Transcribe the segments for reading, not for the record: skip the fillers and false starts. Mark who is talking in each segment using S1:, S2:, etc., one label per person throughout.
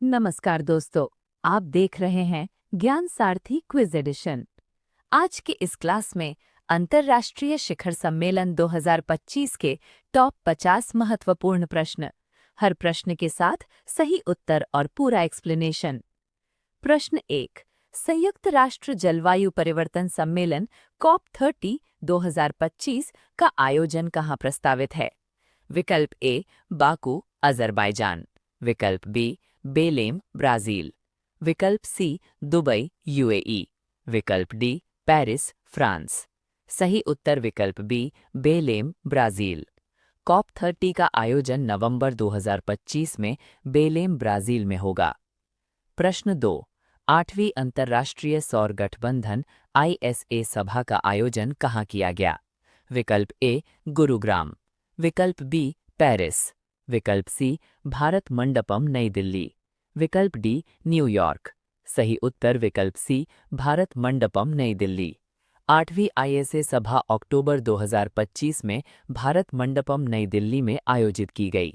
S1: नमस्कार दोस्तों, आप देख रहे हैं ज्ञान सारथी क्विज एडिशन। आज के इस क्लास में अंतर्राष्ट्रीय शिखर सम्मेलन 2025 के टॉप 50 महत्वपूर्ण प्रश्न, हर प्रश्न के साथ सही उत्तर और पूरा एक्सप्लेनेशन। प्रश्न 1। संयुक्त राष्ट्र जलवायु परिवर्तन सम्मेलन कॉप 30 2025 का आयोजन कहाँ प्रस्तावित है? विकल्प ए बाकू अजरबैजान, विकल्प बी बेलेम ब्राजील, विकल्प सी दुबई यूएई, विकल्प डी पेरिस फ्रांस। सही उत्तर विकल्प बी बेलेम ब्राजील। कॉप 30 का आयोजन नवंबर 2025 में बेलेम ब्राजील में होगा। प्रश्न 2। 8वीं अंतर्राष्ट्रीय सौर गठबंधन आईएसए सभा का आयोजन कहाँ किया गया? विकल्प ए गुरुग्राम, विकल्प बी पेरिस, विकल्प सी भारत मंडपम नई दिल्ली, विकल्प डी न्यूयॉर्क। सही उत्तर विकल्प सी भारत मंडपम नई दिल्ली। 8वीं आईएसए सभा अक्टूबर 2025 में भारत मंडपम नई दिल्ली में आयोजित की गई।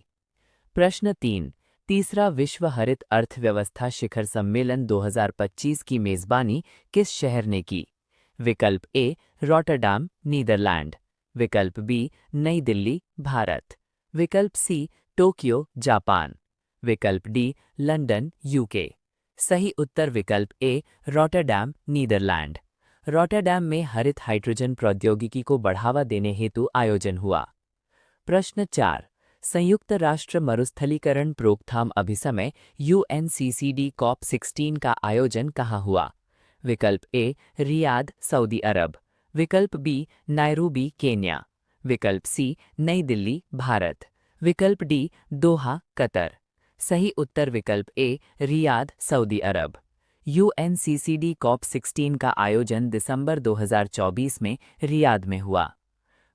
S1: प्रश्न 3। तीसरा विश्व हरित अर्थव्यवस्था शिखर सम्मेलन 2025 की मेजबानी किस शहर ने की? विकल्प ए रॉटरडैम नीदरलैंड, विकल्प बी नई दिल्ली भारत, विकल्प सी टोक्यो जापान, विकल्प डी लंदन यूके। सही उत्तर विकल्प ए रॉटरडैम नीदरलैंड। रॉटरडैम में हरित हाइड्रोजन प्रौद्योगिकी को बढ़ावा देने हेतु आयोजन हुआ। प्रश्न 4। संयुक्त राष्ट्र मरुस्थलीकरण रोकथाम अभिसमय यूएनसीसीडी कॉप 16 का आयोजन कहाँ हुआ? विकल्प ए रियाद सऊदी अरब, विकल्प बी नायरूबी केन्या, विकल्प सी नई दिल्ली भारत, विकल्प डी दोहा कतर। सही उत्तर विकल्प A Riyadh Saudi Arab. UNCCD corp 16 का आयोजन दिसंबर 2024 में रियाद में हुआ।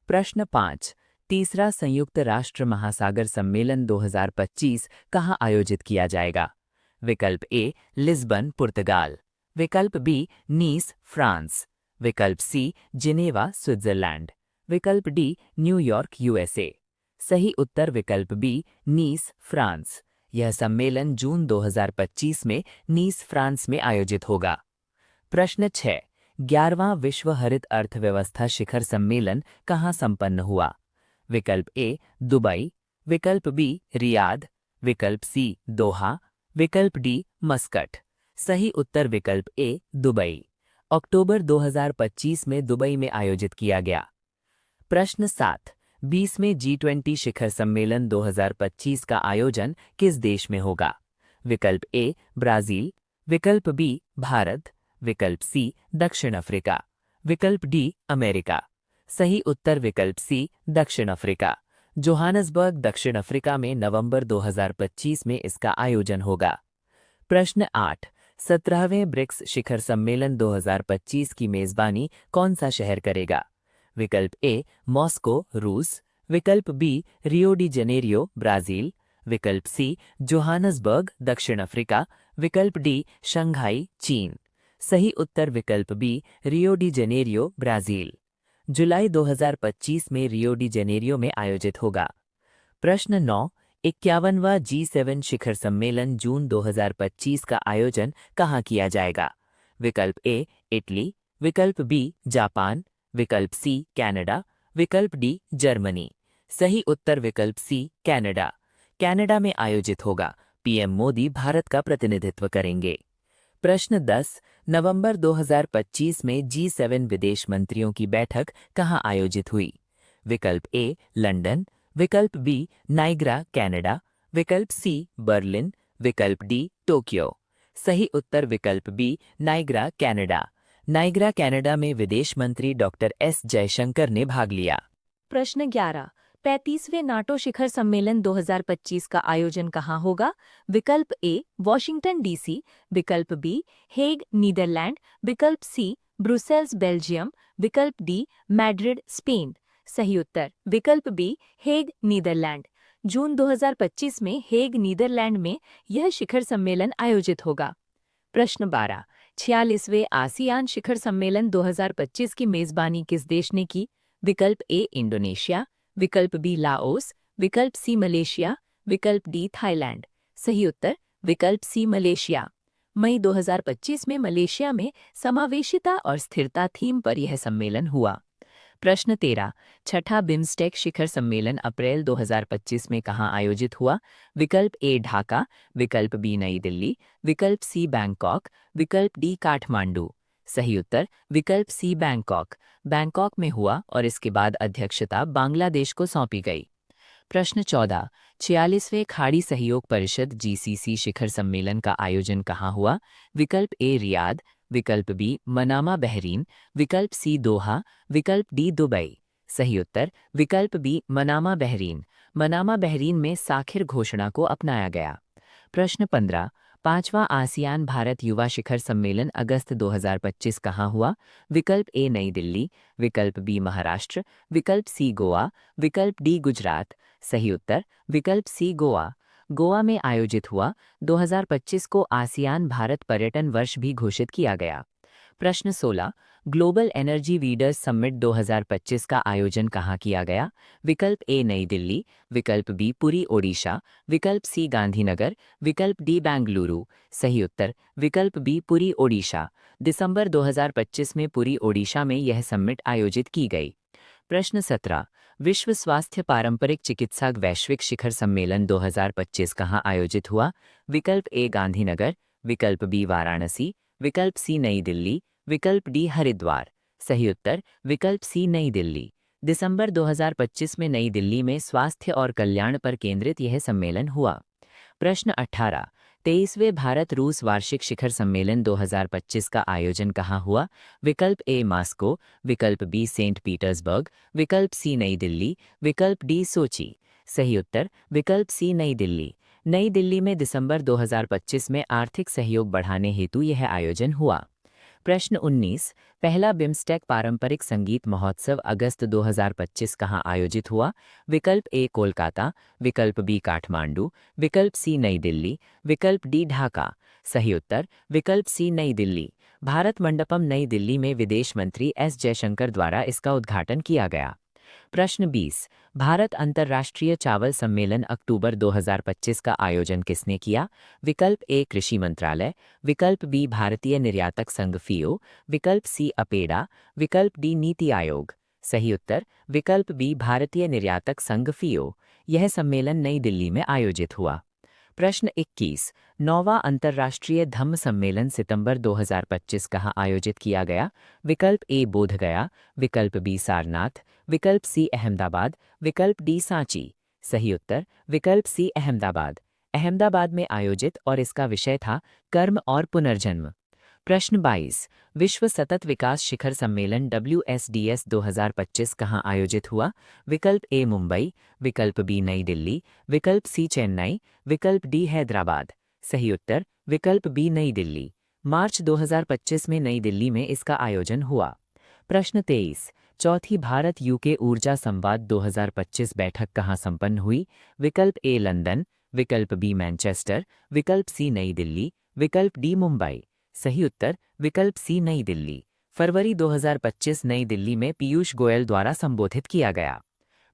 S1: प्रश्न 5। तीसरा संयुक्त राष्ट्र महासागर सम्मेलन 2025 कहाँ आयोजित किया जाएगा? विकल्प ए लिस्बन पुर्तगाल, विकल्प बी नीस फ्रांस, विकल्प सी जिनेवा स्विट्जरलैंड, विकल्प डी न्यूयॉर्क यूएसए। सही उत्तर विकल्प बी नीस फ्रांस। यह सम्मेलन जून 2025 में नीस फ्रांस में आयोजित होगा। प्रश्न 6। 11वां विश्व हरित अर्थव्यवस्था शिखर सम्मेलन कहाँ संपन्न हुआ? विकल्प ए दुबई, विकल्प बी रियाद, विकल्प सी दोहा, विकल्प डी मस्कट। सही उत्तर विकल्प ए दुबई। अक्टूबर 2025 में दुबई में आयोजित किया गया। प्रश्न 7। 20वें G20 शिखर सम्मेलन 2025 का आयोजन किस देश में होगा? विकल्प ए ब्राजील, विकल्प बी भारत, विकल्प सी दक्षिण अफ्रीका, विकल्प डी अमेरिका। सही उत्तर विकल्प सी दक्षिण अफ्रीका। जोहानसबर्ग दक्षिण अफ्रीका में नवंबर 2025 में इसका आयोजन होगा। प्रश्न 8। 17वें ब्रिक्स शिखर सम्मेलन 2025 की मेजबानी कौन सा शहर करेगा? विकल्प ए मॉस्को रूस, विकल्प B Rio de Janeiro Brazil, विकल्प सी जोहानसबर्ग दक्षिण अफ्रीका, विकल्प डी शंघाई चीन। सही उत्तर विकल्प B Rio de Janeiro Brazil. जुलाई 2025 में रियो डी जेनेरियो में आयोजित होगा। प्रश्न 9। 51वां G7 शिखर सम्मेलन जून 2025 का आयोजन कहाँ किया जाएगा? विकल्प ए इटली, विकल्प बी जापान, विकल्प सी कनाडा, विकल्प डी जर्मनी। सही उत्तर विकल्प सी कनाडा। कनाडा में आयोजित होगा। पीएम मोदी भारत का प्रतिनिधित्व करेंगे। प्रश्न 10। नवंबर 2025 में G7 विदेश मंत्रियों की बैठक कहाँ आयोजित हुई? विकल्प ए लंदन, विकल्प बी नाइग्रा कनाडा, विकल्प सी बर्लिन, विकल्प डी टोक्यो। सही उत्तर विकल्प B Niagara Canada. Niagara Canada में विदेश मंत्री डॉक्टर एस जयशंकर ने भाग लिया। प्रश्न 11। 35वें नाटो शिखर सम्मेलन 2025 का आयोजन कहाँ होगा? विकल्प ए वॉशिंगटन डीसी, विकल्प बी हेग नीदरलैंड, विकल्प सी ब्रुसेल्स बेल्जियम, विकल्प डी मैड्रिड स्पेन। सही उत्तर विकल्प बी हेग नीदरलैंड। जून 2025 में हेग नीदरलैंड में यह शिखर सम्मेलन आयोजित होगा। प्रश्न 12। 46वें आसियान शिखर सम्मेलन 2025 की मेजबानी किस देश ने की? विकल्प ए इंडोनेशिया, विकल्प बी लाओस, विकल्प सी मलेशिया, विकल्प डी थाईलैंड। सही उत्तर विकल्प सी मलेशिया। मई 2025 में मलेशिया में समावेशिता और स्थिरता थीम पर यह सम्मेलन हुआ। प्रश्न 13। छठा बिम्स्टेक शिखर सम्मेलन अप्रैल 2025 में कहाँ आयोजित हुआ? विकल्प ए ढाका, विकल्प बी नई दिल्ली, विकल्प सी बैंकॉक, विकल्प डी काठमांडू। सही उत्तर विकल्प सी बैंकॉक। बैंकॉक में हुआ और इसके बाद अध्यक्षता बांग्लादेश को सौंपी गई। प्रश्न 14। 46वें खाड़ी सहयोग परिषद जीसीसी शिखर सम्मेलन का आयोजन कहाँ हुआ? विकल्प ए रियाद, विकल्प बी मनामा बहरीन, विकल्प सी दोहा, विकल्प डी दुबई। सही उत्तर विकल्प B Manama Bahrain. Manama Bahrain में साखिर घोषणा को अपनाया गया। प्रश्न 15। पांचवा आसियान भारत युवा शिखर सम्मेलन अगस्त 2025 कहाँ हुआ? विकल्प ए नई दिल्ली, विकल्प बी महाराष्ट्र, विकल्प सी गोवा, विकल्प डी गुजरात। सही उत्तर विकल्प सी गोवा। गोवा में आयोजित हुआ। 2025 को आसियान भारत पर्यटन वर्ष भी घोषित किया गया। प्रश्न 16। ग्लोबल एनर्जी लीडर्स समिट 2025 का आयोजन कहाँ किया गया? विकल्प ए नई दिल्ली, विकल्प बी पुरी ओडिशा, विकल्प सी गांधीनगर, विकल्प डी बेंगलुरु। सही उत्तर विकल्प बी पुरी ओडिशा। दिसंबर 2025 में पुरी ओडिशा में यह समिट आयोजित की गई। प्रश्न 17। विश्व स्वास्थ्य पारंपरिक चिकित्सा वैश्विक शिखर सम्मेलन 2025 कहाँ आयोजित हुआ? विकल्प ए गांधीनगर, विकल्प बी वाराणसी, विकल्प सी नई दिल्ली, विकल्प डी हरिद्वार। सही उत्तर विकल्प सी नई दिल्ली। दिसंबर 2025 में नई दिल्ली में स्वास्थ्य और कल्याण पर केंद्रित यह सम्मेलन हुआ। प्रश्न 18। 23वें भारत रूस वार्षिक शिखर सम्मेलन 2025 का आयोजन कहाँ हुआ? विकल्प ए मास्को, विकल्प बी सेंट पीटर्सबर्ग, विकल्प सी नई दिल्ली, विकल्प डी सोची। सही उत्तर विकल्प सी नई दिल्ली। नई दिल्ली में दिसंबर 2025 में आर्थिक सहयोग बढ़ाने हेतु यह आयोजन हुआ। प्रश्न 19। पहला बिम्स्टेक पारंपरिक संगीत महोत्सव अगस्त 2025 कहाँ आयोजित हुआ? विकल्प ए कोलकाता, विकल्प बी काठमांडू, विकल्प सी नई दिल्ली, विकल्प डी ढाका। सही उत्तर विकल्प सी नई दिल्ली। भारत मंडपम नई दिल्ली में विदेश मंत्री एस जयशंकर द्वारा इसका उद्घाटन किया गया। प्रश्न 20। भारत अंतर्राष्ट्रीय चावल सम्मेलन अक्टूबर 2025 का आयोजन किसने किया? विकल्प ए कृषि मंत्रालय, विकल्प बी भारतीय निर्यातक संघ फीओ, विकल्प सी अपेडा, विकल्प डी नीति आयोग। सही उत्तर विकल्प बी भारतीय निर्यातक संघ फीओ। यह सम्मेलन नई दिल्ली में आयोजित हुआ। प्रश्न 21। 9वां अंतर्राष्ट्रीय धम्म सम्मेलन सितंबर 2025 कहाँ आयोजित किया गया? विकल्प ए बोधगया, विकल्प बी सारनाथ, विकल्प सी अहमदाबाद, विकल्प डी सांची। सही उत्तर विकल्प सी अहमदाबाद। अहमदाबाद में आयोजित और इसका विषय था कर्म और पुनर्जन्म। प्रश्न 22। विश्व सतत विकास शिखर सम्मेलन WSDS 2025 कहाँ आयोजित हुआ? विकल्प ए मुंबई, विकल्प बी नई दिल्ली, विकल्प सी चेन्नई, विकल्प डी हैदराबाद। सही उत्तर विकल्प बी नई दिल्ली। मार्च 2025 में नई दिल्ली में इसका आयोजन हुआ। प्रश्न 23। चौथी भारत यूके ऊर्जा संवाद 2025 बैठक कहाँ संपन्न हुई? विकल्प ए लंदन, विकल्प बी मैनचेस्टर, विकल्प सी नई दिल्ली, विकल्प डी मुंबई। सही उत्तर विकल्प सी नई दिल्ली। फरवरी 2025 नई दिल्ली में पीयूष गोयल द्वारा संबोधित किया गया।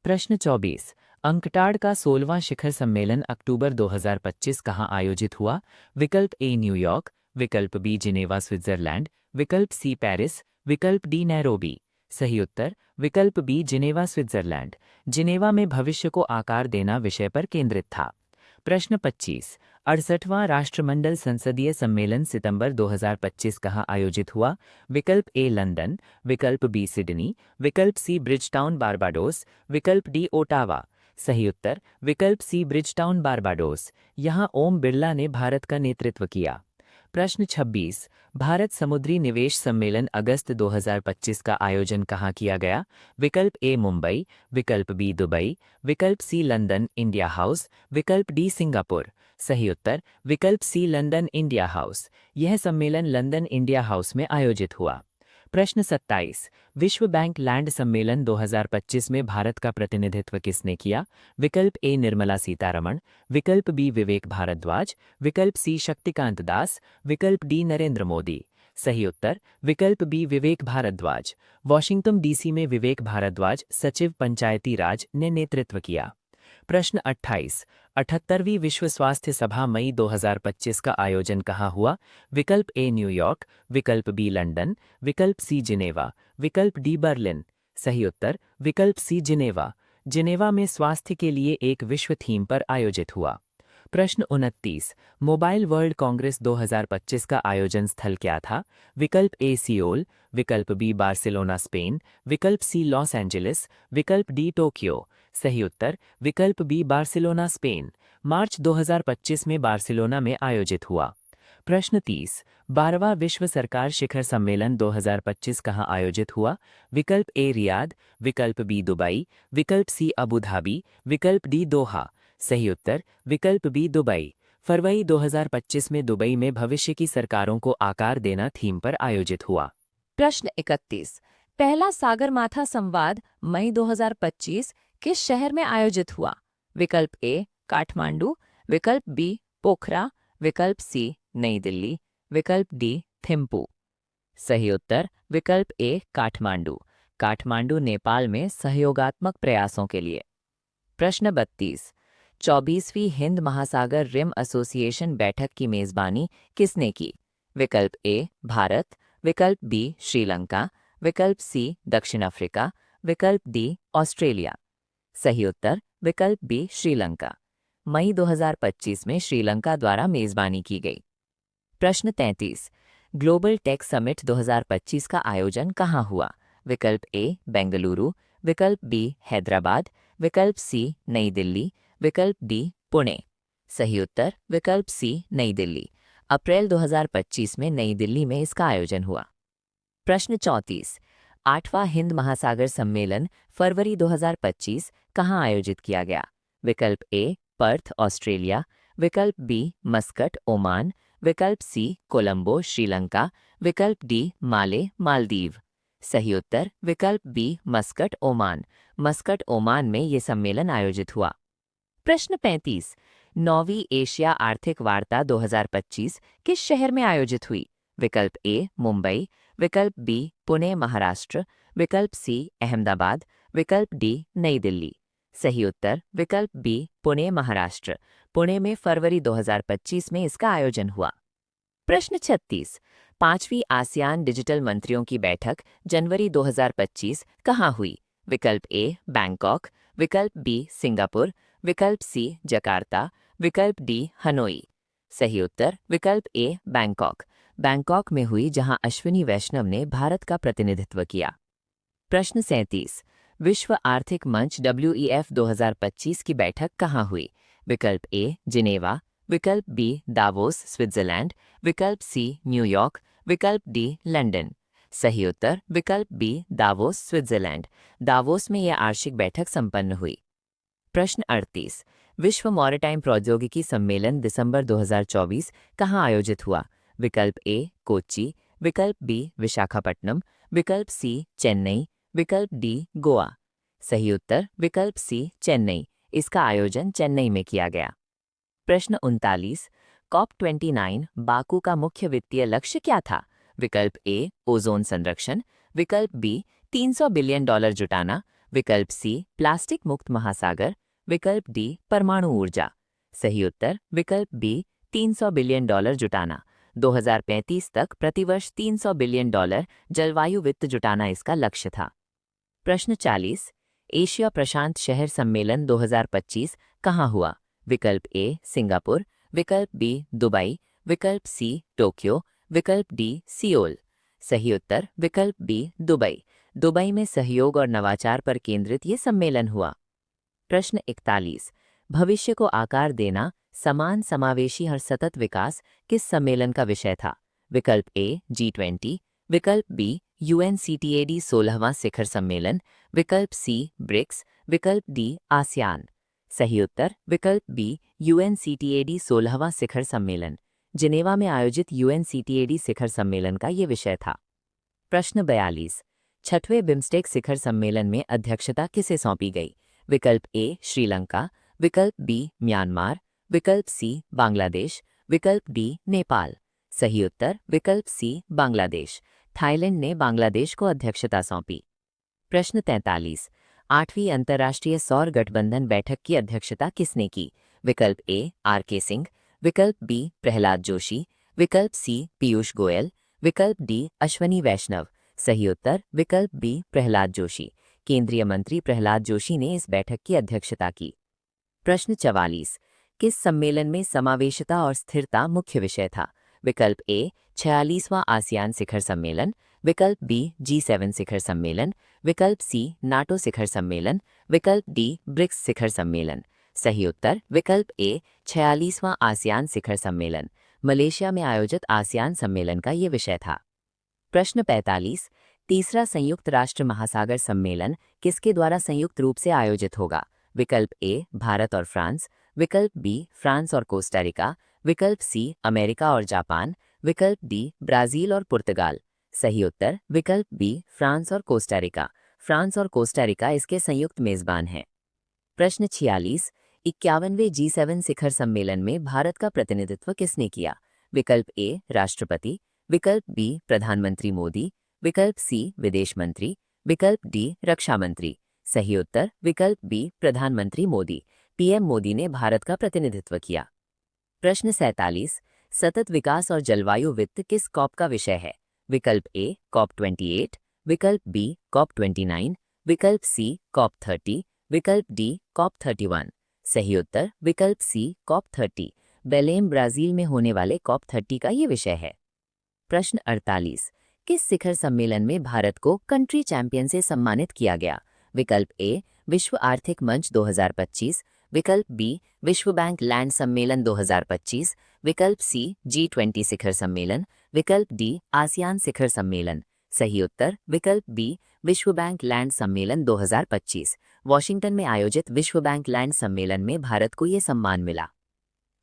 S1: प्रश्न 24। अंकटाड का 16वां शिखर सम्मेलन अक्टूबर 2025 कहाँ आयोजित हुआ? विकल्प ए न्यूयॉर्क, विकल्प बी जिनेवा स्विट्जरलैंड, विकल्प सी पेरिस, विकल्प डी नैरोबी। सही उत्तर विकल्प बी जिनेवा स्विट्जरलैंड। जिनेवा में भविष्य को आकार देना विषय पर केंद्रित था। प्रश्न 25। 68वां राष्ट्रमंडल संसदीय सम्मेलन सितंबर 2025 कहाँ आयोजित हुआ? विकल्प ए लंदन, विकल्प बी सिडनी, विकल्प सी ब्रिजटाउन बारबाडोस, विकल्प डी ओटावा। सही उत्तर विकल्प सी ब्रिजटाउन बारबाडोस। यहाँ ओम बिरला ने भारत का नेतृत्व किया। प्रश्न 26। भारत समुद्री निवेश सम्मेलन अगस्त 2025 का आयोजन कहाँ किया गया? विकल्प ए मुंबई, विकल्प बी दुबई, विकल्प सी लंदन इंडिया हाउस, विकल्प डी सिंगापुर। सही उत्तर विकल्प सी लंदन इंडिया हाउस। यह सम्मेलन लंदन इंडिया हाउस में आयोजित हुआ। प्रश्न 27। विश्व बैंक लैंड सम्मेलन 2025 में भारत का प्रतिनिधित्व किसने किया? विकल्प ए निर्मला सीतारमण, विकल्प बी विवेक भारद्वाज, विकल्प सी शक्तिकांत दास, विकल्प डी नरेंद्र मोदी। सही उत्तर विकल्प बी विवेक भारद्वाज। वॉशिंगटन डीसी में विवेक भारद्वाज सचिव पंचायती राज ने नेतृत्व किया।
S2: प्रश्न 28। 78वीं विश्व स्वास्थ्य सभा मई 2025 का आयोजन कहाँ हुआ? विकल्प ए न्यूयॉर्क, विकल्प बी लंदन, विकल्प सी जिनेवा, विकल्प डी बर्लिन। सही उत्तर विकल्प सी जिनेवा। जिनेवा में स्वास्थ्य के लिए एक विश्व थीम पर आयोजित हुआ। प्रश्न 29। मोबाइल वर्ल्ड कांग्रेस 2025 का आयोजन स्थल क्या था? विकल्प ए सियोल, विकल्प बी बार्सिलोना स्पेन, विकल्प सी लॉस एंजलिस, विकल्प डी टोक्यो। सही उत्तर विकल्प बी बार्सिलोना स्पेन। मार्च 2025 में बार्सिलोना में आयोजित हुआ। प्रश्न 30। 12वां विश्व सरकार शिखर सम्मेलन 2025 कहाँ आयोजित हुआ? विकल्प ए रियाद, विकल्प बी दुबई, विकल्प सी अबू धाबी, विकल्प डी दोहा। सही उत्तर विकल्प बी दुबई। फरवरी 2025 में दुबई में भविष्य की सरकारों को आकार देना थीम पर आयोजित हुआ।
S1: प्रश्न 31। पहला सागरमाथा संवाद मई 2025 किस शहर में आयोजित हुआ? विकल्प ए काठमांडू, विकल्प बी पोखरा, विकल्प सी नई दिल्ली, विकल्प डी थिम्पू। सही उत्तर विकल्प ए काठमांडू। काठमांडू नेपाल में सहयोगात्मक प्रयासों के लिए। प्रश्न 32। 24वीं हिंद महासागर रिम एसोसिएशन बैठक की मेजबानी किसने की? विकल्प ए भारत, विकल्प बी श्रीलंका, विकल्प सी दक्षिण अफ्रीका, विकल्प डी ऑस्ट्रेलिया। सही उत्तर विकल्प बी श्रीलंका। मई 2025 में श्रीलंका द्वारा मेजबानी की गई। प्रश्न 33। ग्लोबल टेक समिट 2025 का आयोजन कहाँ हुआ? विकल्प ए बेंगलुरु, विकल्प बी हैदराबाद, विकल्प सी नई दिल्ली, विकल्प डी पुणे। सही उत्तर विकल्प सी नई दिल्ली। अप्रैल 2025 में नई दिल्ली में इसका आयोजन हुआ। प्रश्न 34। 8वां हिंद महासागर सम्मेलन फरवरी 2025 कहाँ आयोजित किया गया? विकल्प ए पर्थ ऑस्ट्रेलिया, विकल्प बी मस्कट ओमान, विकल्प सी कोलंबो श्रीलंका, विकल्प डी माले मालदीव। सही उत्तर विकल्प B Muscat Oman. Muscat Oman में ये सम्मेलन आयोजित हुआ। प्रश्न 35। 9वीं एशिया आर्थिक वार्ता 2025 किस शहर में आयोजित हुई? विकल्प ए मुंबई, विकल्प बी पुणे महाराष्ट्र, विकल्प सी अहमदाबाद, विकल्प डी नई दिल्ली। सही उत्तर विकल्प बी पुणे महाराष्ट्र। पुणे में फरवरी 2025 में इसका आयोजन हुआ। प्रश्न 36। 5वीं आसियान डिजिटल मंत्रियों की बैठक जनवरी 2025 कहाँ हुई? विकल्प ए बैंकॉक, विकल्प बी सिंगापुर, विकल्प सी जकार्ता, विकल्प डी हनोई। सही उत्तर विकल्प ए बैंकॉक। बैंकॉक में हुई जहां अश्विनी वैष्णव ने भारत का प्रतिनिधित्व किया। प्रश्न 37। विश्व आर्थिक मंच WEF 2025 की बैठक कहाँ हुई? विकल्प ए जिनेवा, विकल्प बी दावोस स्विट्जरलैंड, विकल्प सी न्यूयॉर्क, विकल्प डी लंदन। सही उत्तर विकल्प बी दावोस स्विट्जरलैंड। दावोस में यह आर्षिक बैठक संपन्न हुई। प्रश्न 38। विश्व मॉरिटाइम प्रौद्योगिकी सम्मेलन दिसंबर 2024 कहाँ आयोजित हुआ? विकल्प ए कोच्चि, विकल्प बी विशाखापट्टनम, विकल्प सी चेन्नई, विकल्प डी गोवा। सही उत्तर विकल्प सी चेन्नई। इसका आयोजन चेन्नई में किया गया। प्रश्न 39। COP29 बाकू का मुख्य वित्तीय लक्ष्य क्या था? विकल्प ए ओजोन संरक्षण, विकल्प बी $300 बिलियन जुटाना, विकल्प सी प्लास्टिक मुक्त महासागर, विकल्प डी परमाणु ऊर्जा। सही उत्तर विकल्प बी $300 बिलियन जुटाना। 2035 तक प्रतिवर्ष $300 बिलियन जलवायु वित्त जुटाना इसका लक्ष्य था। प्रश्न 40। एशिया प्रशांत शहर सम्मेलन 2025 कहाँ हुआ? विकल्प ए सिंगापुर, विकल्प बी दुबई, विकल्प सी टोक्यो, विकल्प डी सियोल। सही उत्तर विकल्प बी दुबई। दुबई में सहयोग और नवाचार पर केंद्रित ये सम्मेलन हुआ। प्रश्न 41। भविष्य को आकार देना, समान समावेशी और सतत विकास किस सम्मेलन का विषय था? विकल्प ए G20, विकल्प बी UNCTAD 16वां शिखर सम्मेलन, विकल्प सी ब्रिक्स, विकल्प डी आसियान। सही उत्तर विकल्प बी UNCTAD 16वां शिखर सम्मेलन। जिनेवा में आयोजित UNCTAD शिखर सम्मेलन का ये विषय था। प्रश्न 42। 6वें बिम्स्टेक शिखर सम्मेलन में अध्यक्षता किसे सौंपी गई? विकल्प ए श्रीलंका, विकल्प बी म्यांमार, विकल्प सी बांग्लादेश, विकल्प डी नेपाल। सही उत्तर विकल्प सी बांग्लादेश। थाईलैंड ने बांग्लादेश को अध्यक्षता सौंपी। प्रश्न 43।
S3: 8वीं अंतर्राष्ट्रीय सौर गठबंधन बैठक की अध्यक्षता किसने की? विकल्प ए आर.के. सिंह, विकल्प बी प्रहलाद जोशी, विकल्प सी पीयूष गोयल, विकल्प डी अश्वनी वैष्णव। सही उत्तर विकल्प बी प्रहलाद जोशी। केंद्रीय मंत्री प्रहलाद जोशी ने इस बैठक की अध्यक्षता की। प्रश्न 44। किस सम्मेलन में समावेशिता और स्थिरता मुख्य विषय था? विकल्प ए 46वां आसियान शिखर सम्मेलन, विकल्प बी G7 शिखर सम्मेलन, विकल्प सी नाटो शिखर सम्मेलन, विकल्प डी ब्रिक्स शिखर सम्मेलन। सही उत्तर विकल्प ए 46वां आसियान शिखर सम्मेलन। मलेशिया में आयोजित आसियान सम्मेलन का ये विषय था। प्रश्न 45। तीसरा संयुक्त राष्ट्र महासागर सम्मेलन किसके द्वारा संयुक्त रूप से आयोजित होगा? विकल्प ए भारत और फ्रांस, विकल्प बी फ्रांस और कोस्टारिका, विकल्प सी अमेरिका और जापान, विकल्प डी ब्राजील और पुर्तगाल। सही उत्तर विकल्प बी फ्रांस और कोस्टारिका। फ्रांस और कोस्टारिका इसके संयुक्त मेजबान हैं। प्रश्न 46। 51वें G7 शिखर सम्मेलन में भारत का प्रतिनिधित्व किसने किया? विकल्प ए राष्ट्रपति, विकल्प बी प्रधानमंत्री मोदी, विकल्प सी विदेश मंत्री, विकल्प डी रक्षा मंत्री। सही उत्तर विकल्प बी प्रधानमंत्री मोदी। पीएम मोदी ने भारत का प्रतिनिधित्व किया। प्रश्न 47। सतत विकास और जलवायु वित्त किस कॉप का विषय है? विकल्प ए कॉप 28, विकल्प बी कॉप 29, विकल्प सी कॉप 30, विकल्प डी कॉप 31। सही उत्तर विकल्प सी कॉप 30। बेलेम ब्राजील में होने वाले कॉप 30 का ये विषय है। प्रश्न 48। किस शिखर सम्मेलन में भारत को कंट्री चैंपियन से सम्मानित किया गया? विकल्प ए विश्व आर्थिक मंच 2025, विकल्प बी विश्व बैंक लैंड सम्मेलन 2025, विकल्प सी G20 शिखर सम्मेलन, विकल्प डी आसियान शिखर सम्मेलन। सही उत्तर विकल्प बी विश्व बैंक लैंड सम्मेलन 2025। वॉशिंगटन में आयोजित विश्व बैंक लैंड सम्मेलन में भारत को ये सम्मान मिला।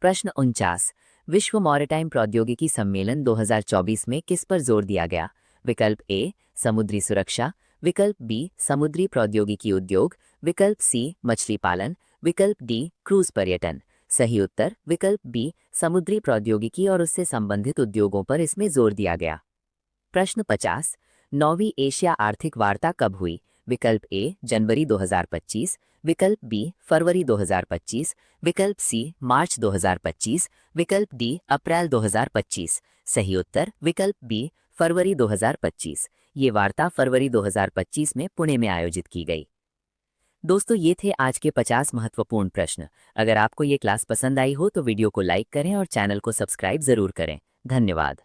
S3: प्रश्न 49। विश्व मॉरिटाइम प्रौद्योगिकी सम्मेलन 2024 में किस पर जोर दिया गया? विकल्प ए समुद्री सुरक्षा, विकल्प बी समुद्री प्रौद्योगिकी उद्योग, विकल्प सी मछली पालन, विकल्प डी क्रूज पर्यटन। सही उत्तर विकल्प बी समुद्री प्रौद्योगिकी और उससे संबंधित उद्योगों पर इसमें जोर दिया गया। प्रश्न 50। 9वीं एशिया आर्थिक वार्ता कब हुई? विकल्प ए जनवरी 2025, विकल्प बी फरवरी 2025, विकल्प सी मार्च 2025, विकल्प डी अप्रैल 2025। सही उत्तर विकल्प बी फरवरी 2025। ये वार्ता फरवरी 2025 में पुणे में आयोजित की गई। दोस्तों ये थे आज के 50 महत्वपूर्ण प्रश्न। अगर आपको ये क्लास पसंद आई हो तो वीडियो को लाइक करें और चैनल को सब्सक्राइब जरूर करें। धन्यवाद।